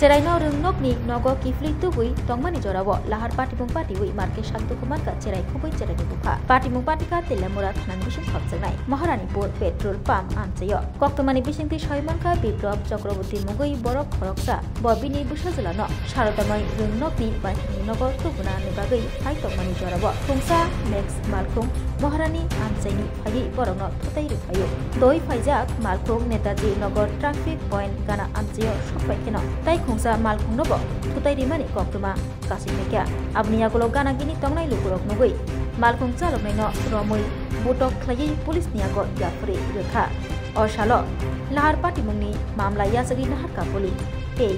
Ceraino rungok ni nogo kifli tubui tongmani jorabo lahar patimung patiwi marke shantu kumarka cerai kubui cerai buka patimung patika telamura thanan bising khapjanai Maharanipur petrol pump amchayo koktomani bisingti soimanka biplab Chakraborty mugoi borok khoroksa bobini busajulano sharodamai rungnok ni baithani nogo tubuna nibagai hai tongmani jorabo khungsa max malkhung Maharani amchaini phagi borokno thutai rukhayo doi phaijak malkhung Netaji Nagar traffic point gana amchayo sopai keno tai khungsa malkhung nobo thutai rimani koktoma kasimekya abniyagulo gana gini tongnai lukurok nugoi malkhung chaloknai no romoi botok khlai police niyago yapre rekha osalo lahar patimungni mamla yasagi naharka poli ei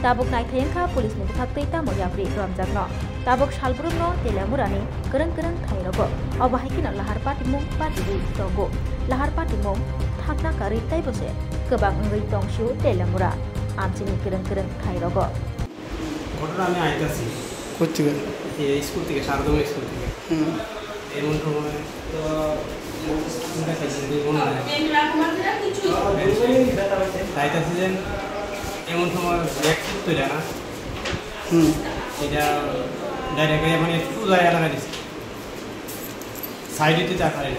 tabuk nai thayangkha police ni bukhaktai tamo yapre ramjakno tabuk salbrungno telamurani kereng-kereng thairogo obahikina lahar patimung patibui togo lahar patimung thakna kari taibose kebang ngai tongshu telamura amchini kereng-kereng thairogo ঘটনা আমি আইতাছি কোথেকে এই school থেকে শারদম school থেকে এমন সময় তো আইতাছি যে এমন সময় ব্যাগ তৈরি না এটা ডাইরেক্ট মানে সোজা এলাকা দিচ্ছে সাইডেতে দেখা যায়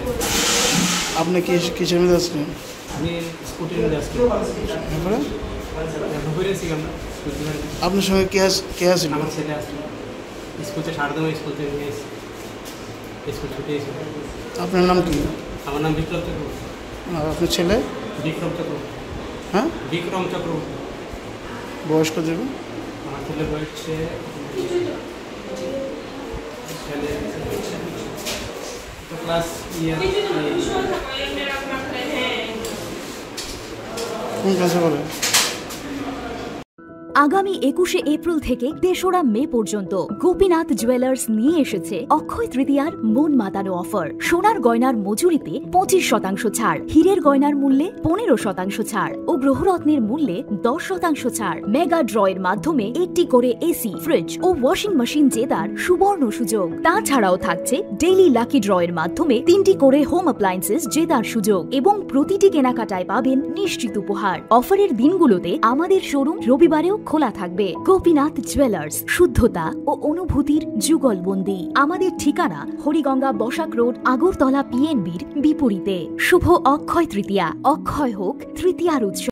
আপনি কিসের মধ্যে আসলেন আমি স্কুটির মধ্যে আসছি তারপরে ঘুরেছি আমরা আপনার সঙ্গে কে আসছিল আমার ছেলে আসছিল স্কুল থেকে শারদম স্কুল থেকে নিয়ে এসেছি স্কুল ছুটে এসেছি আপনার নাম কি আমার নাম বিপ্লব চক্রবর্তী আর আপনার ছেলে বিক্রম চক্রবর্তী হ্যাঁ বিক্রম চক্রবর্তী বয়স কত যাবে আমার ছেলে বয়সে ক্লাস কোন ক্লাসে পড়ে আগামী 21শে এপ্রিল থেকে ৩রা মে পর্যন্ত গোপীনাথ জুয়েলার্স নিয়ে এসেছে অক্ষয় তৃতীয়ার মন মাতানো অফার সোনার গয়নার মজুরিতে 25% ছাড় হীরের গয়নার মূল্যে 15% ছাড় ও গ্রহরত্নের মূল্যে 10% ছাড় মেগা ড্রয়ের মাধ্যমে একটি করে এসি ফ্রিজ ও ওয়াশিং মেশিন জেতার সুবর্ণ সুযোগ তাছাড়াও থাকছে ডেইলি লাকি ড্রয়ের মাধ্যমে 3টি করে হোম অ্যাপ্লায়েন্সেস জেতার সুযোগ এবং প্রতিটি কেনাকাটায় পাবেন নিশ্চিত উপহার অফারের দিনগুলোতে আমাদের শোরুম রবিবারেও খোলা থাকবে গোপীনাথ জুয়েলার্স শুদ্ধতা ও অনুভূতির যুগলবন্দি আমাদের ঠিকানা হরিগঙ্গা বসাক রোড আগরতলা পিএনবির বিপরীতে শুভ অক্ষয় তৃতীয়া অক্ষয় হোক তৃতীয়ার উৎসব